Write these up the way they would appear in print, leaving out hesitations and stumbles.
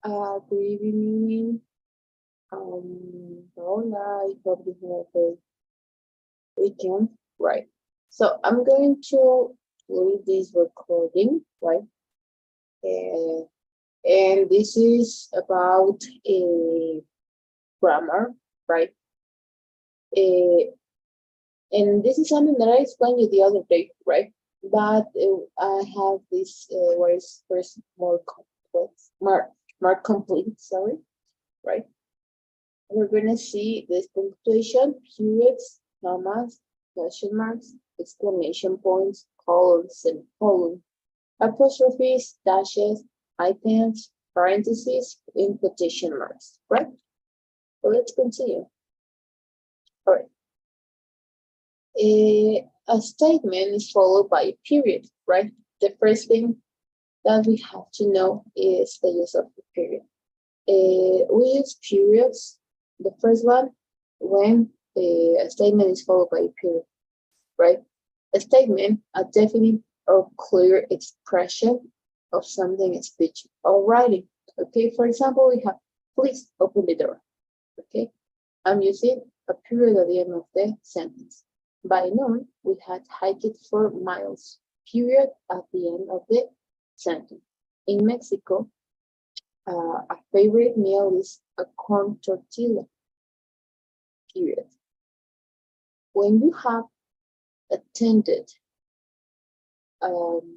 Good evening. Hola, I hope you have a good weekend. Right. So I'm going to read this recording, right? Uh, and this is about a grammar, right? Uh, and this is something that I explained you the other day, right? But I have this what is first more complex, more complete, sorry, right? We're going to see this punctuation, periods, commas, question marks, exclamation points, colons, and colon, apostrophes, dashes, hyphens, parentheses, in quotation marks, right? So let's continue. All right. A statement is followed by a period, right? The first thing that we have to know is the use of the period. We use periods. The first one when a statement is followed by a period, right? A statement, a definite or clear expression of something in speech or writing. Okay, for example, we have please open the door. Okay, I'm using a period at the end of the sentence. By noon, we had hiked 4 miles. Period at the end of the sentence. In Mexico, a favorite meal is a corn tortilla. Period. When you have attended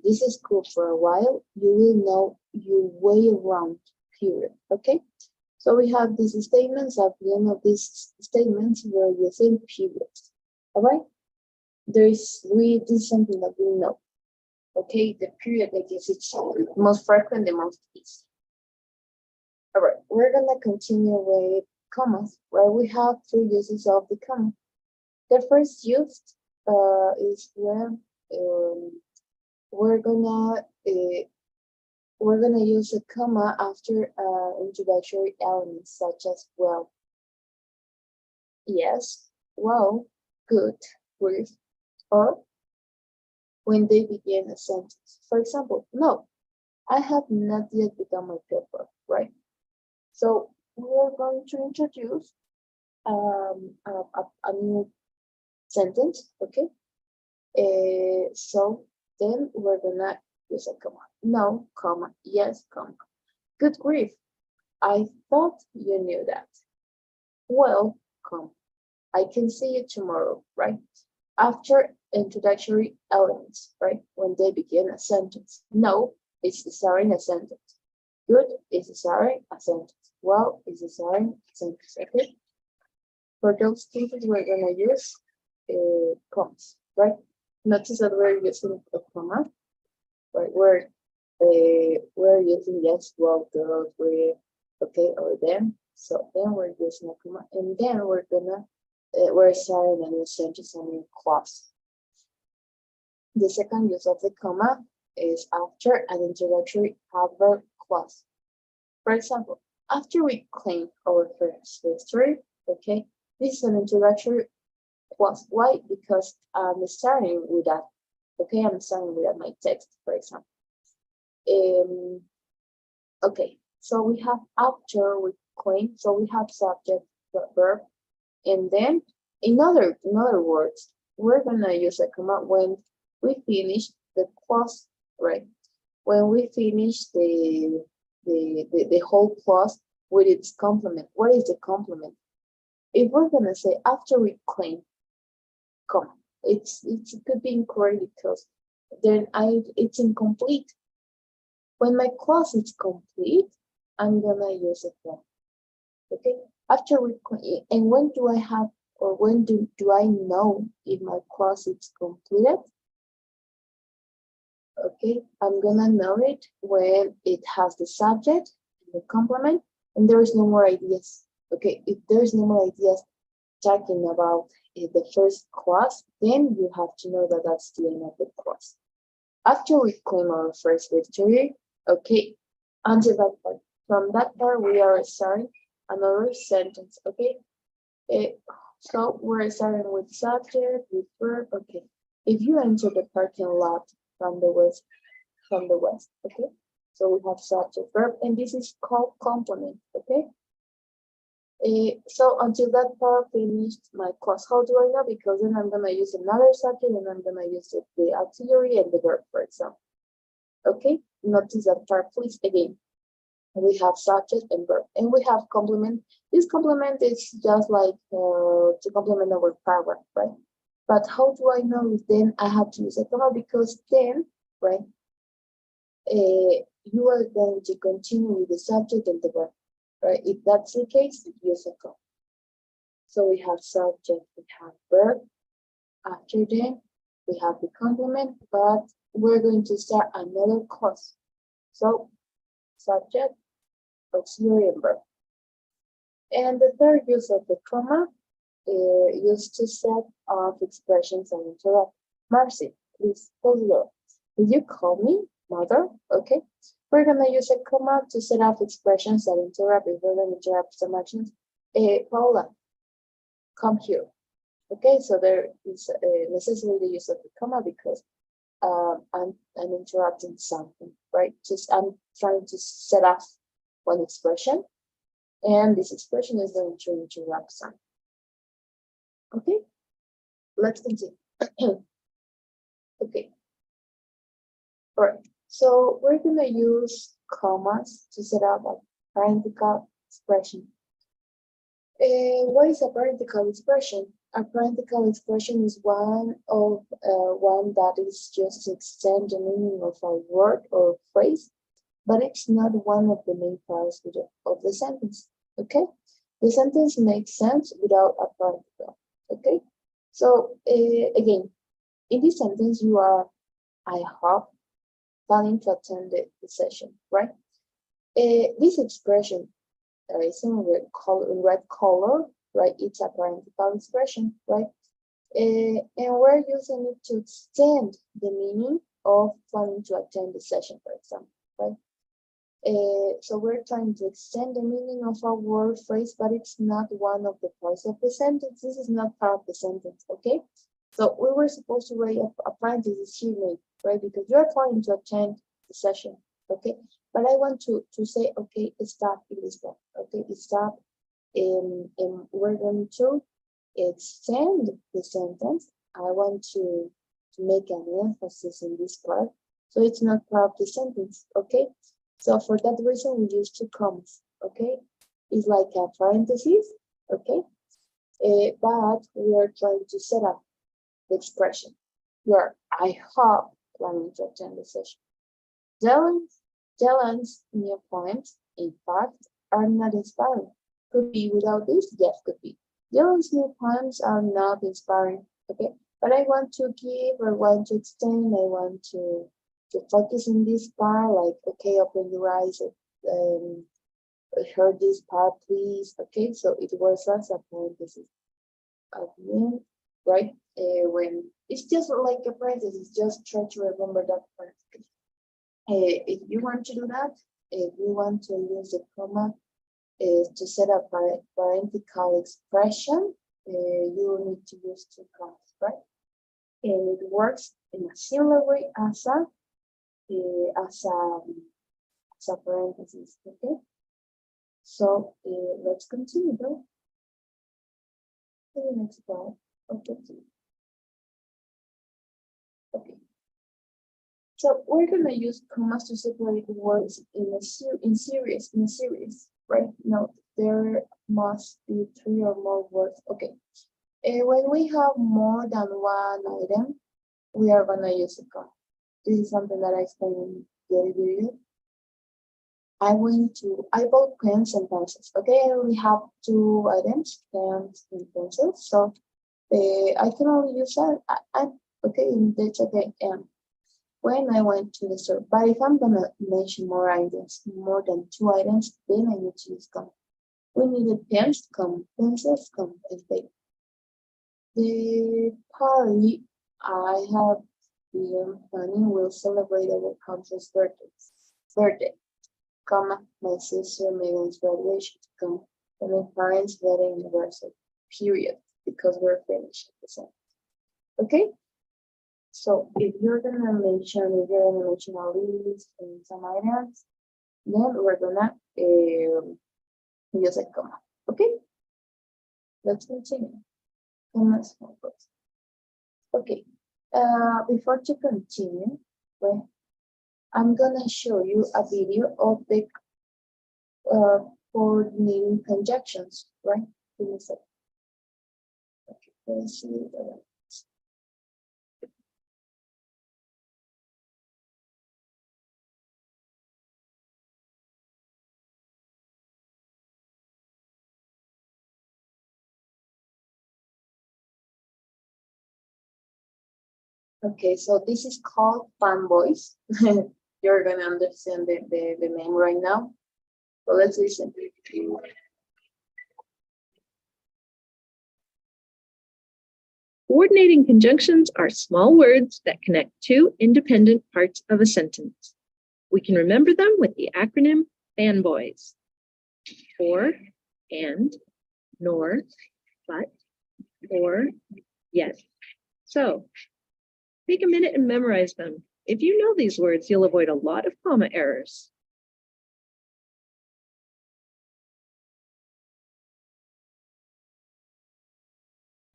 this is school for a while, you will know your way around, period. Okay? So we have these statements. At the end of these statements, we're using periods. All right? This is something that we know. Okay? The period, I guess it's the most frequent, the most easy. All right, we're gonna continue with commas, where we have 3 uses of the comma. The first use is when we're gonna use a comma after introductory elements such as well, yes, well, good, brief, or when they begin a sentence. For example, no, I have not yet begun my paper, right? So we're going to introduce a new sentence, okay? So then we're gonna use a comma. No, comma, yes, comma. Good grief, I thought you knew that. Well, comma, I can see you tomorrow, right? After introductory elements, right? When they begin a sentence. No is starting a sentence. Good is starting a sentence. Well is starting a sentence, okay? For those cases, we're gonna use commas, right? Notice that we're using a comma, right? We're using yes, well, girls, we, okay, or them. So then we're using a comma, and then we're starting a new sentence, a new clause. The second use of the comma is after an introductory adverb clause. For example, after we claim our first history, okay, this is an introductory clause. Why? Because I'm starting with that. Okay, I'm starting with my text, for example. Okay, so we have after we claim, so we have subject, verb, and then in other words, we're gonna use a comma when we finish the clause, right? When we finish the whole clause with its complement. What is the complement? If we're gonna say after we claim, comma, it could be incorrect because then it's incomplete. When my clause is complete, I'm gonna use a comma. Okay. After we claim, and when do I have, or when do I know if my clause is completed? Okay, I'm gonna know it when it has the subject, the complement, and there is no more ideas. Okay, if there's no more ideas talking about the first clause, then you have to know that that's the end of the clause. After we claim our first victory, okay, until that part. From that part, we are starting another sentence. Okay, so we're starting with subject, with verb. Okay, if you enter the parking lot from the west, okay, So we have subject, verb, and this is called complement, okay? So until that part finished my class, how do I know? Because then I'm gonna use another subject and I'm gonna use the auxiliary and the verb, for example. Okay, notice that part, please. Again, we have subject and verb, and we have complement. This complement is just like to complement our paragraph, right? But how do I know if then I have to use a comma? Because then, right, you are going to continue with the subject and the verb, right? If that's the case, use a comma. So we have subject, we have verb. After that, we have the complement, but we're going to start another clause. So subject, auxiliary, and verb. And the third use of the comma used to set off expressions and interrupt. Marcy, please close the door. Did you call me, mother? Okay. We're gonna use a comma to set off expressions that interrupt. If we're gonna interrupt some actions, Paula, come here. Okay, so there is necessarily the use of the comma because I'm interrupting something, right? Just I'm trying to set off one expression, and this expression is going to interrupt something. Okay, let's continue. Okay, all right. So we're gonna use commas to set up a parenthetical expression. What is a parenthetical expression? A parenthetical expression is one that is just to extend the meaning of a word or phrase, but it's not one of the main parts of the sentence. Okay, the sentence makes sense without a parenthetical. Okay, so again, in this sentence you are, I hope, planning to attend the session, right? This expression is in red color, right? It's a parenthetical expression, right? And we're using it to extend the meaning of planning to attend the session, for example, right? So we're trying to extend the meaning of a word phrase, but it's not one of the parts of the sentence. This is not part of the sentence, okay? So we were supposed to write a parenthesis here, right? Because you're planning to attend the session, okay? But I want to say, okay, stop in this part, okay? Stop, and we're going to extend the sentence. I want to make an emphasis in this part, so it's not part of the sentence, okay? So for that reason, we use two commas, okay? It's like a parenthesis, okay? But we are trying to set up the expression. Where I hope planning to attend the session. Dylan's new poems, in fact, are not inspiring. Could be without this? Yes, could be. Dylan's new poems are not inspiring, okay? But I want to give, or want to extend, I want to focus in this part, like, okay, open your eyes, heard this part, please, okay? So it was as a parenthesis at the end, right? When it's just like a parenthesis, just try to remember that parenthesis. If you want to do that, if you want to use the comma to set up a parenthetical expression, you need to use two commas, right? And it works in a similar way as a parenthesis, okay? So let's continue though. To the next part of the team. Okay. So we're gonna use commas to separate words in a series, right? Now there must be 3 or more words. Okay. When we have more than one item, we are gonna use a comma. This is something that I explained in the video. I bought pens and pencils. Okay, I only have 2 items, pens and pencils. So I can only use that. Okay, that's okay. When I went to the store, but if I'm gonna mention more items, more than 2 items, then I need to use comma. We needed pens, comma, pencils, comma, and paper. The party I have been planning will celebrate our country's birthday, comma, my sister Megan's graduation, comma, and my parents' wedding anniversary, period, because we're finished the sentence. Okay? So if you're gonna mention a list and some items, then we're gonna use a comma. Okay, let's continue. Commas, commas. Okay, before to continue, well, I'm gonna show you a video of the coordinating conjunctions, right? Give me a second. Okay, let's see the Okay, so this is called fanboys. You're gonna understand the name right now. So let's listen. Coordinating conjunctions are small words that connect two independent parts of a sentence. We can remember them with the acronym FANBOYS. For, and, nor, but, or, yet. So, take a minute and memorize them. If you know these words, you'll avoid a lot of comma errors.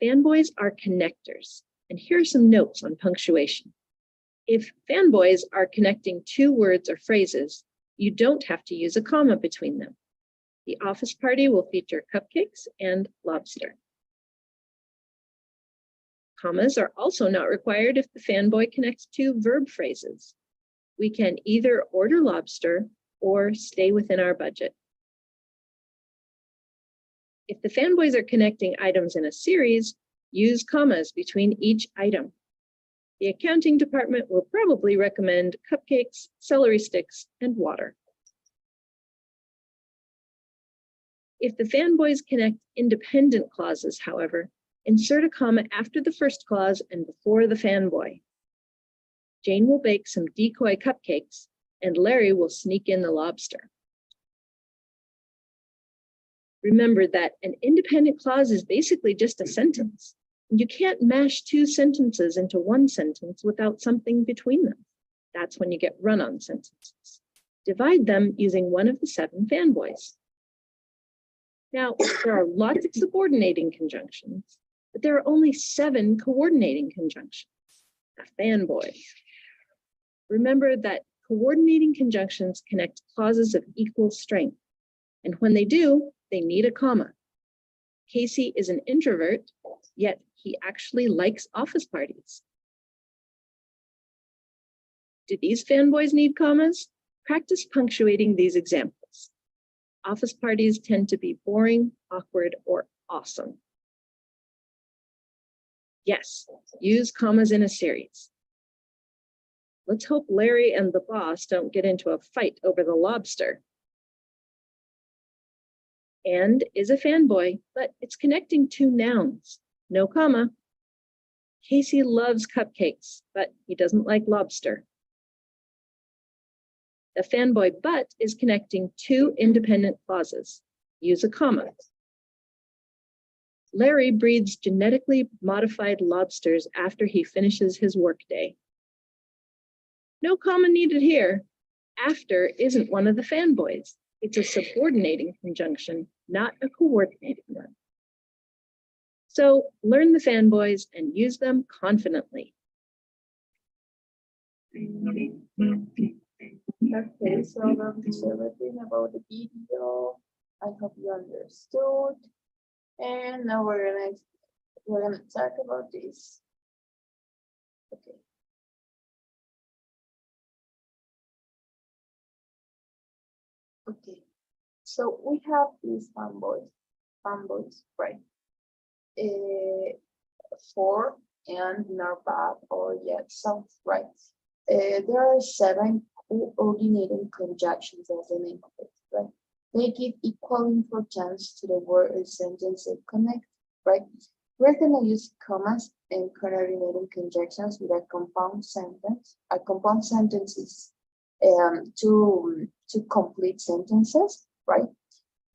Fanboys are connectors, and here are some notes on punctuation. If fanboys are connecting two words or phrases, you don't have to use a comma between them. The office party will feature cupcakes and lobster. Commas are also not required if the fanboy connects two verb phrases. We can either order lobster or stay within our budget. If the fanboys are connecting items in a series, use commas between each item. The accounting department will probably recommend cupcakes, celery sticks, and water. If the fanboys connect independent clauses, however, insert a comma after the first clause and before the fanboy. Jane will bake some decoy cupcakes, and Larry will sneak in the lobster. Remember that an independent clause is basically just a sentence. You can't mash two sentences into one sentence without something between them. That's when you get run-on sentences. Divide them using one of the 7 fanboys. Now, there are lots of subordinating conjunctions, but there are only 7 coordinating conjunctions. A fanboy. Remember that coordinating conjunctions connect clauses of equal strength, and when they do, they need a comma. Casey is an introvert, yet he actually likes office parties. Do these fanboys need commas? Practice punctuating these examples. Office parties tend to be boring, awkward, or awesome. Yes, use commas in a series. Let's hope Larry and the boss don't get into a fight over the lobster. And is a fanboy, but it's connecting 2 nouns. No comma. Casey loves cupcakes, but he doesn't like lobster. The fanboy but is connecting 2 independent clauses. Use a comma. Larry breeds genetically modified lobsters after he finishes his workday. No comma needed here. After isn't one of the fanboys. It's a subordinating conjunction, not a coordinating one. So learn the fanboys and use them confidently. Okay, so that's everything about the video. I hope you understood. And now we're gonna talk about this. Okay. Okay. So we have these fanboys, right? For and not bad or yet some, right? There are 7 coordinating conjunctions as the name of it, right? They give equal importance to the word or sentence they connect, right? We're gonna use commas and coordinating conjunctions with a compound sentence. A compound sentence is to complete sentences, right?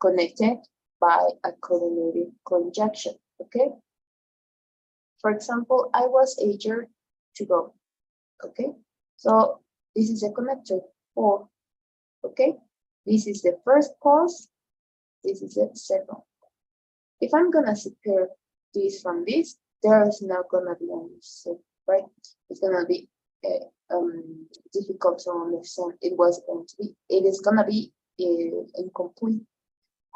Connected by a coordinating conjunction, okay? For example, I was to go. Okay, so this is a connector for. Okay, this is the first clause. This is the second. If I'm gonna separate this from this, there is not gonna be any shape, right? It's gonna be difficult to understand. It is gonna be incomplete.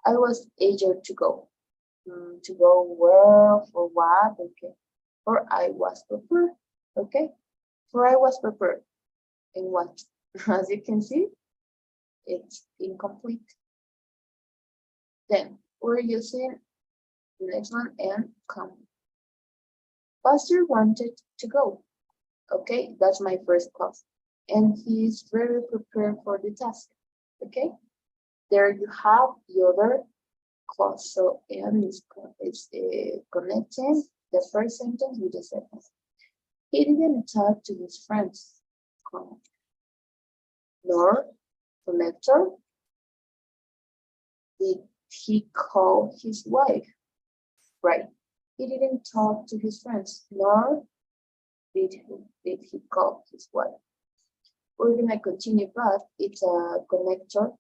I was eager to go. To go where, for what, okay. For I was prepared, okay. For I was prepared. In what? As you can see, it's incomplete. Then we're using the next one and come. Buster wanted to go. Okay, that's my first clause. And he's very prepared for the task. Okay, there you have the other clause. So and is connecting the first sentence with the second. He didn't talk to his friends, nor connector did he call his wife, right? He didn't talk to his friends, nor did he call his wife. We're gonna continue, but it's a connector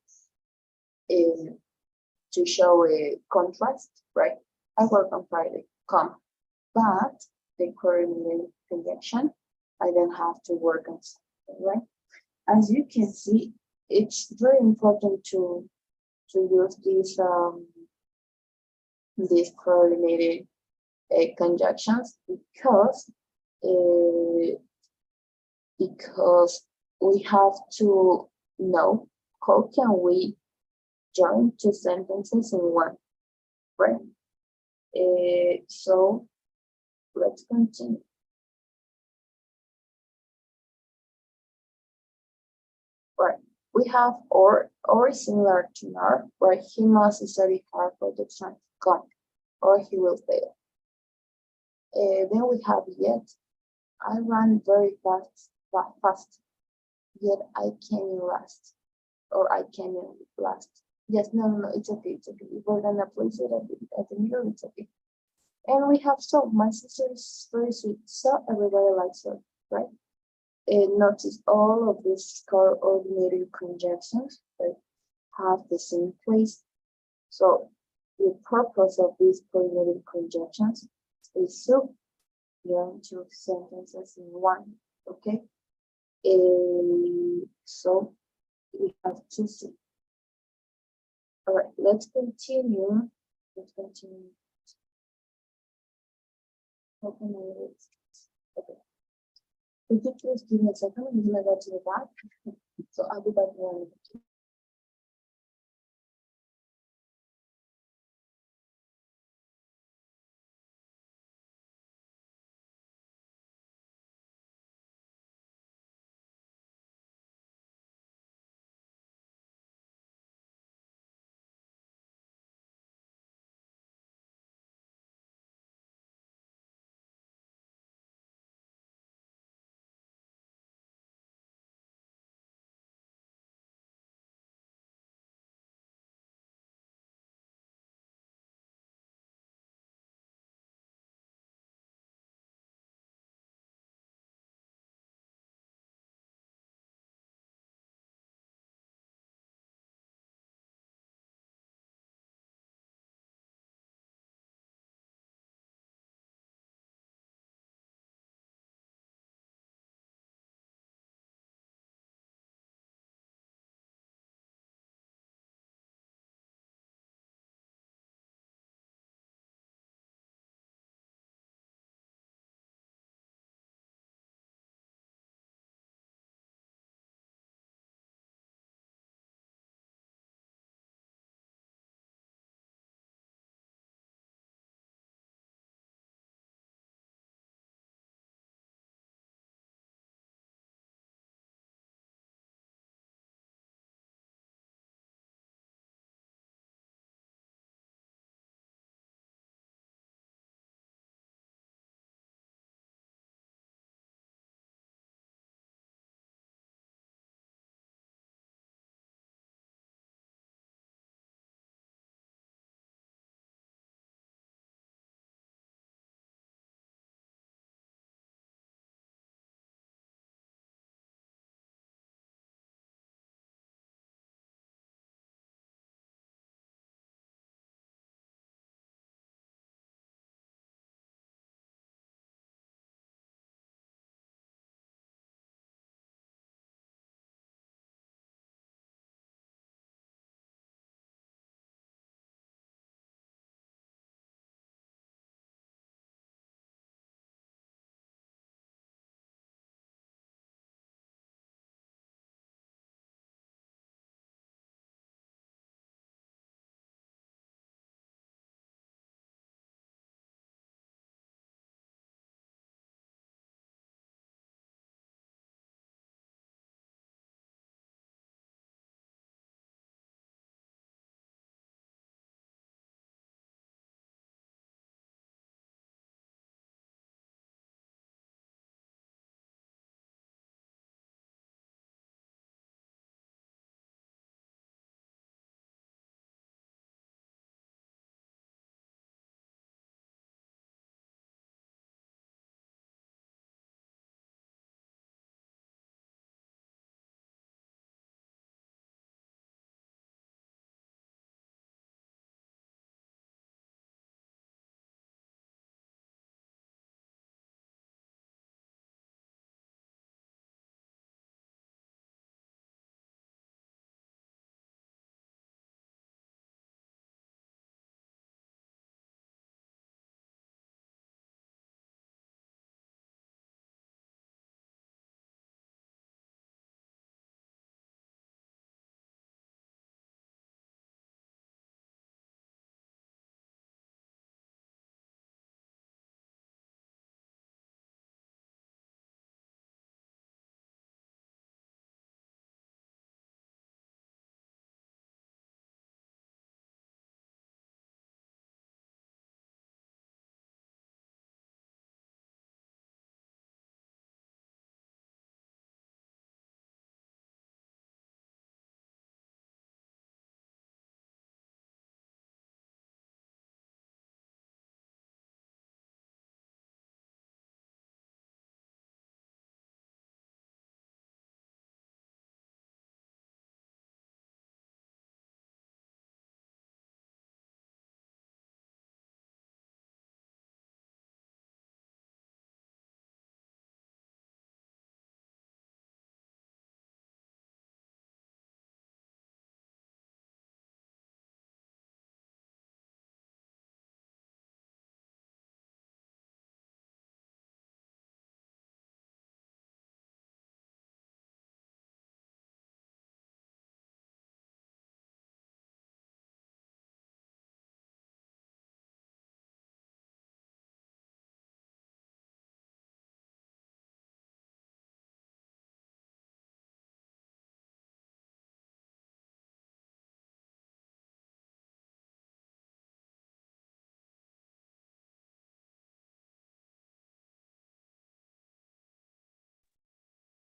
to show a contrast, right? I work on Friday, come, but the coordinated conjunction, I don't have to work on Saturday, right? As you can see, it's very important to use these coordinated conjunctions because we have to know how can we join two sentences in one, right? So let's continue. Right, we have or similar to NAR, where he must study hard for the exam come, or he will fail. Then we have yet. I run very fast, yet I came last, or I came in last. Yes, no, it's okay, it's okay. If we're gonna place it at the middle, it's okay. And we have so, my sister is very sweet, so everybody likes her, right? And notice all of these coordinated conjunctions that have the same place. So the purpose of these coordinated conjunctions is to join two sentences in one, okay? So we have to see. All right, let's continue. Let's continue. Okay. Could you please give me a second? I'm gonna go to the back. So I'll be back in 1 minute.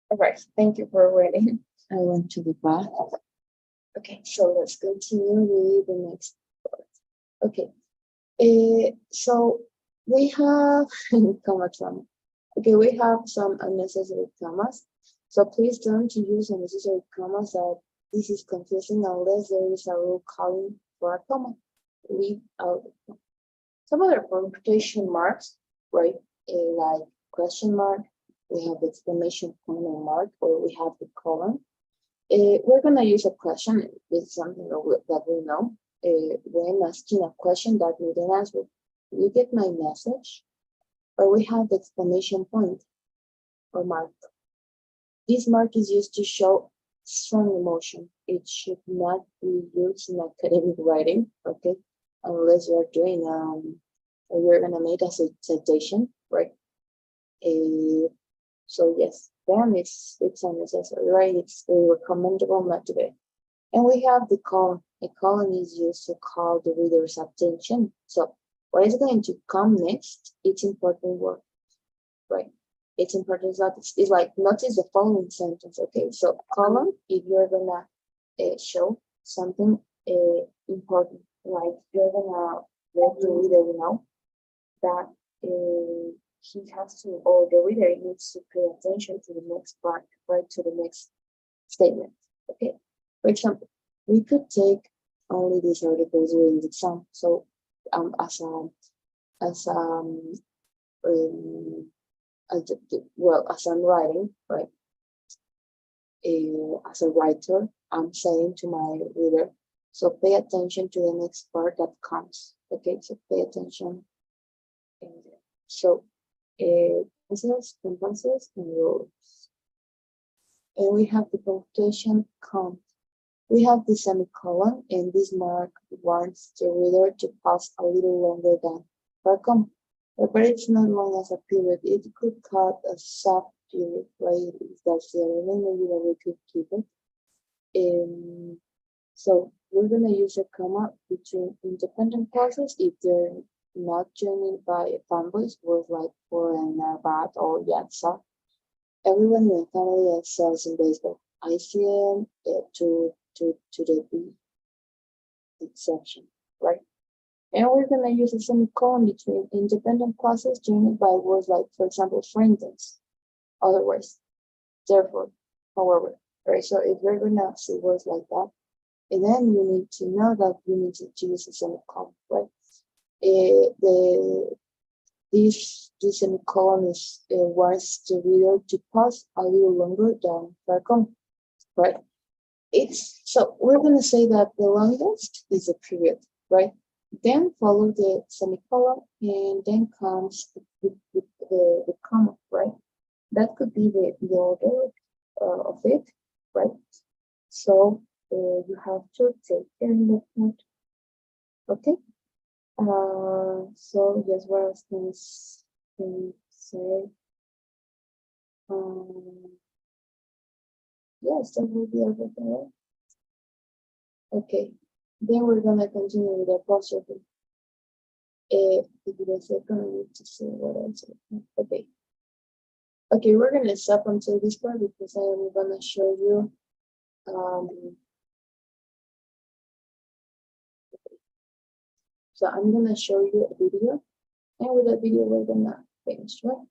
All right, thank you for waiting. I went to the bath. Okay, so let's continue with the next part. Okay, so we have comma trauma. Okay, we have some unnecessary commas. So please don't use unnecessary commas that this is confusing unless there is a rule calling for a comma. Leave out the comma. Some other punctuation marks, right? Like question mark, we have the exclamation point or mark, or we have the colon. We're gonna use a question with something that we know. When asking a question that we didn't answer, you get my message, or we have the exclamation point or mark. This mark is used to show strong emotion. It should not be used in academic writing, okay? Unless you're doing you're gonna make a citation, right? So yes, then it's unnecessary, right? It's recommendable not to do. And we have the colon. A colon is used to call the reader's attention. So what is going to come next? It's important word, right? It's important that it's like notice the following sentence. Okay, so colon, if you're gonna show something important, like you're gonna let the reader know that he has to, or the reader needs to pay attention to the next part, right, to the next statement. Okay, for example, we could take only these articles during the exam. So as I'm writing, right, as a writer, I'm saying to my reader, so pay attention to the next part that comes. Okay, so pay attention. So sentences and rules. And we have the punctuation count. We have the semicolon, and this mark warns the reader to pause a little longer than per comma. But it's not long as a period. It could cut a soft period, right? If that's the element, maybe that we could keep it. So we're gonna use a comma between independent clauses if they're not joined by fanboys, words like for and about or yatsa. Everyone in the family excels in baseball. I see them to the B exception, right? And we're gonna use a semicolon between independent clauses joined by words like, for example, for instance, otherwise, therefore, however, right? So if we're gonna see words like that, and then you need to know that you need to use a semicolon, right? This semicolon is wants the reader to pause a little longer than per comma, right? It's so we're gonna say that the longest is a period, right? Then follow the semicolon, and then comes the comma, right? That could be the order of it, right? So you have to take care in that point. Okay. So yes, what else can we say? Yes, that will be everything, right? Okay. Then we're gonna continue with the apostrophe. Give it a second, I need to see what else. Okay. Okay, we're gonna stop until this part because I am gonna show you so I'm gonna show you a video, and with that video we're gonna finish, right?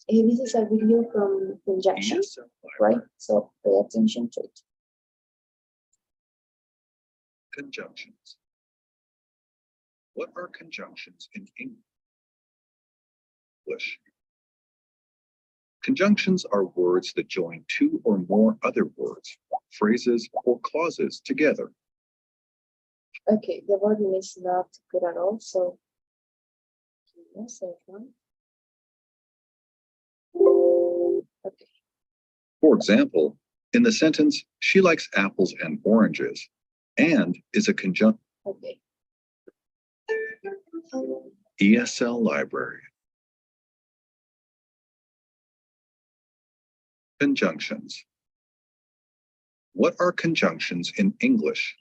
And this is a video from conjunctions, right? So pay attention to it. Conjunctions. What are conjunctions in English? Conjunctions are words that join two or more other words, phrases, or clauses together. Okay, the volume is not good at all, so give me a second. Okay. For example, in the sentence, she likes apples and oranges, and is a conjunction. Okay. ESL library. Conjunctions. What are conjunctions in English?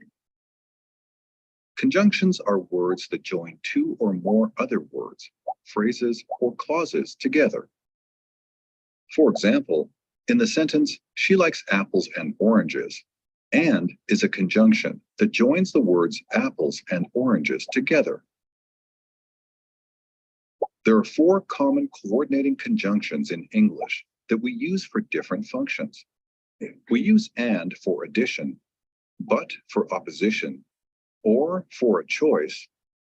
Conjunctions are words that join two or more other words, phrases, or clauses together. For example, In the sentence, she likes apples and oranges, and is a conjunction that joins the words apples and oranges together. There are 4 common coordinating conjunctions in English that we use for different functions. We use and for addition, but for opposition, or for a choice,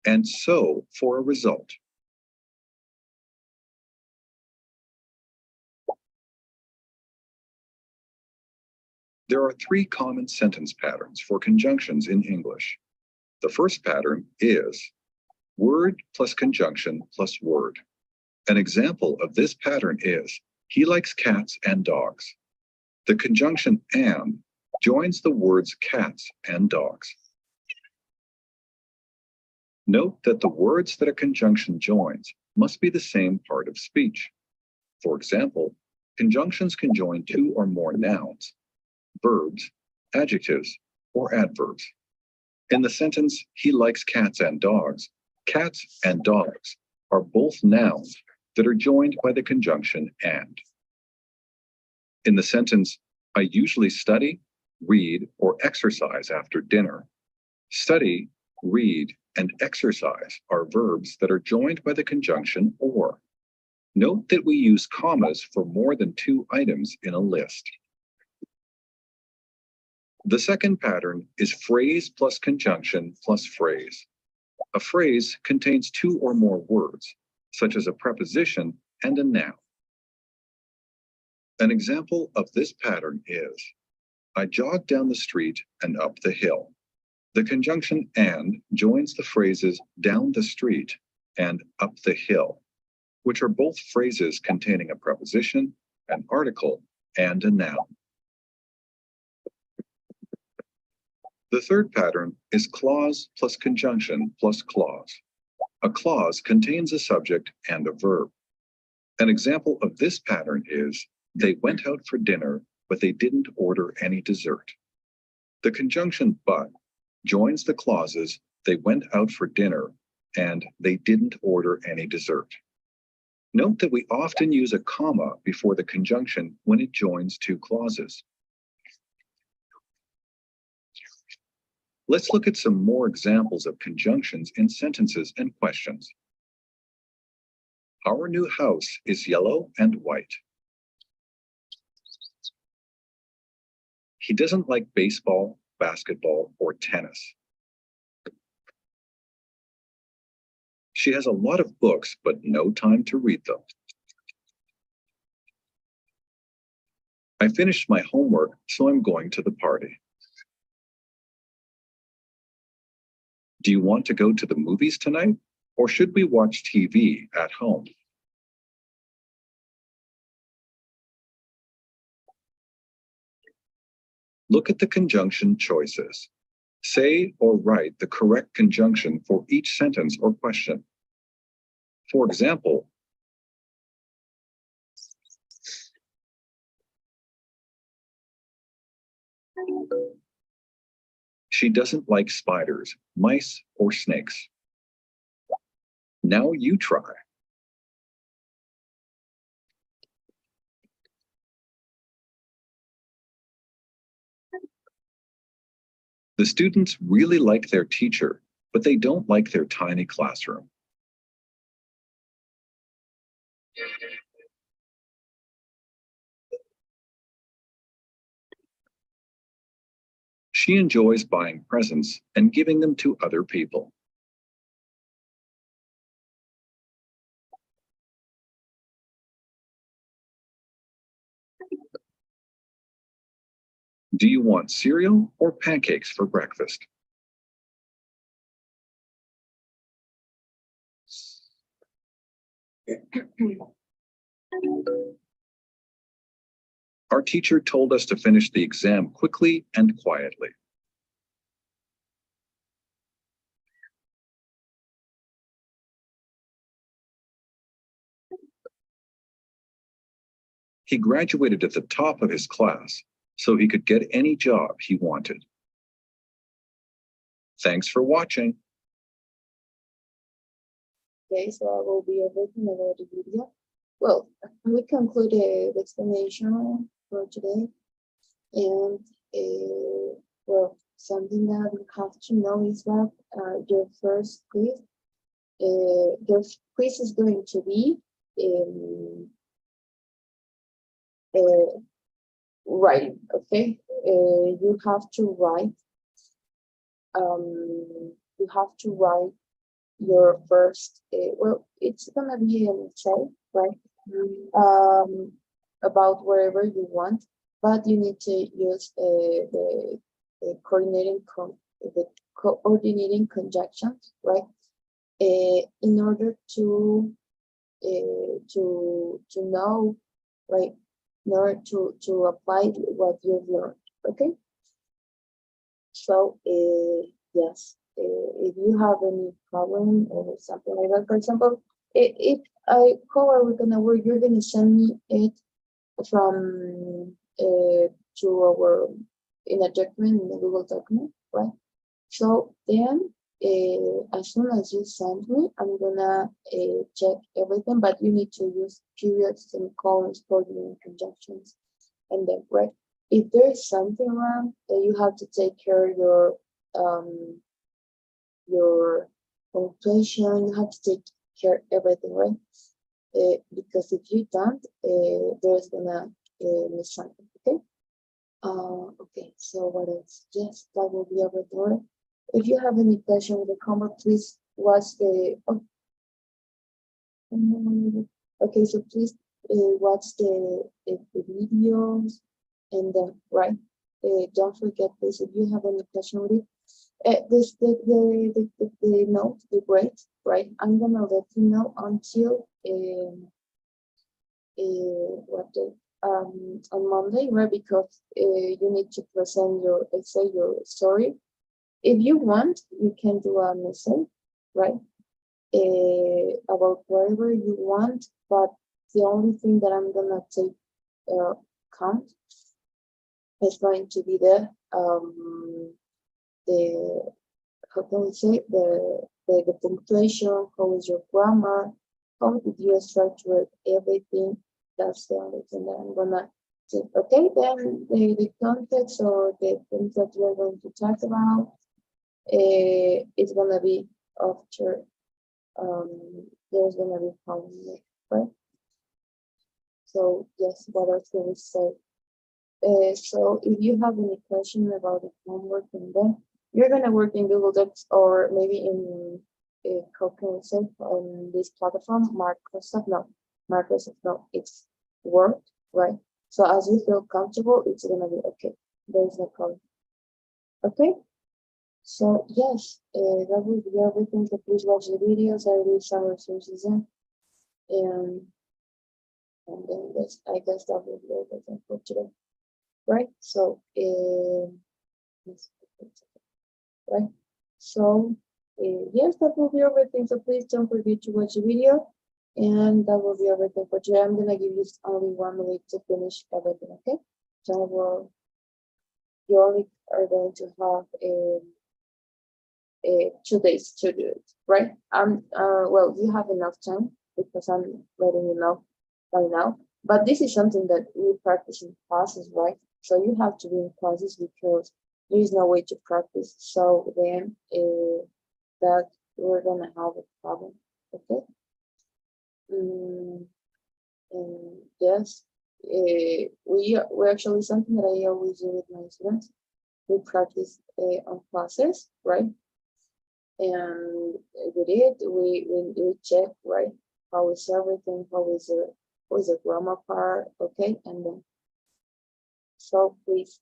and so for a result. There are 3 common sentence patterns for conjunctions in English. The first pattern is word plus conjunction plus word. An example of this pattern is, he likes cats and dogs. The conjunction and joins the words cats and dogs. Note that the words that a conjunction joins must be the same part of speech. For example, conjunctions can join 2 or more nouns, verbs, adjectives, or adverbs. In the sentence, he likes cats and dogs are both nouns that are joined by the conjunction and. In the sentence, I usually study, read, or exercise after dinner. Study, read, and exercise are verbs that are joined by the conjunction or. Note that we use commas for more than 2 items in a list. The second pattern is phrase plus conjunction plus phrase. A phrase contains 2 or more words, such as a preposition and a noun. An example of this pattern is, I jogged down the street and up the hill. The conjunction and joins the phrases down the street and up the hill, which are both phrases containing a preposition, an article, and a noun. The third pattern is clause plus conjunction plus clause. A clause contains a subject and a verb. An example of this pattern is, they went out for dinner, but they didn't order any dessert. The conjunction but joins the clauses, they went out for dinner, and they didn't order any dessert. Note that we often use a comma before the conjunction when it joins 2 clauses. Let's look at some more examples of conjunctions in sentences and questions. Our new house is yellow and white. He doesn't like baseball, basketball, or tennis. She has a lot of books, but no time to read them. I finished my homework, so I'm going to the party. Do you want to go to the movies tonight, or should we watch TV at home? Look at the conjunction choices. Say or write the correct conjunction for each sentence or question. For example, she doesn't like spiders, mice, or snakes. Now you try. The students really like their teacher, but they don't like their tiny classroom. She enjoys buying presents and giving them to other people. Do you want cereal or pancakes for breakfast? Our teacher told us to finish the exam quickly and quietly. He graduated at the top of his class, so he could get any job he wanted. Thanks for watching. Okay, so I will be over the video. Well, we concluded the explanation for today. And well, something that you have to know is that your first quiz, your quiz is going to be writing. Okay, you have to write. You have to write your first. Well, it's gonna be an essay, right? About wherever you want, but you need to use the coordinating conjunctions, right? In order to know, right? In order to apply what you've learned. Okay. So yes, if you have any problem or something like that, for example, if how are we gonna work? You're gonna send me it from to our in a document, in a Google document, right? So then as soon as you send me, I'm gonna check everything, but you need to use periods, semicolons, coordinating conjunctions, and then right. If there's something wrong, then you have to take care of your punctuation. You have to take care of everything, right? Because if you don't, there's gonna miss something. Okay. Okay. So what else? Yes, that will be everything. If you have any question with the homework, please watch the. Oh. Okay, so please watch the videos, and then right. Don't forget this. If you have any question with it, this the note, the grade, right? I'm gonna let you know until what day? On Monday, right? Because you need to present your essay, your story. If you want, you can do an essay, right? About whatever you want, but the only thing that I'm gonna take count is going to be the how can we say the punctuation, how is your grammar, how did you structure everything. That's the only thing that I'm gonna say. Okay, then the context or the things that we're going to talk about, it's gonna be after there's gonna be homework, right? So yes, what else can we say? So if you have any question about the homework, and then you're gonna work in Google Docs or maybe in how can we say on this platform, Microsoft no, it's Word, right? So as you feel comfortable, it's gonna be okay. There's no problem. Okay. So yes, that will be everything. So please watch the videos. I read some resources in, and then I guess that will be everything for today, right? So right. So yes, that will be everything. So please don't forget to watch the video, and that will be everything for today. I'm gonna give you only 1 minute to finish everything. Okay. So you only are going to have 2 days to do it, right? Well, you have enough time because I'm letting you know by now. But this is something that we practice in classes, right? So you have to be in classes because there is no way to practice. So then that we're gonna have a problem, okay? And yes, we actually something that I always do with my students. We practice on classes, right? And with it, we check, right? How is everything? How is the grammar part? Okay, and then so please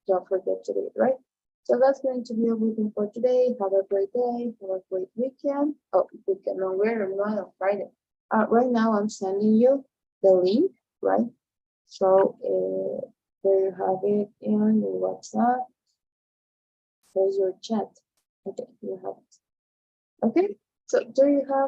don't forget to do it, right? So that's going to be everything for today. Have a great day. Have a great weekend. Oh, weekend on where? Not on Friday. Right now I'm sending you the link, right? So there you have it in your WhatsApp. There's your chat. Okay, you have it. Okay, so there you have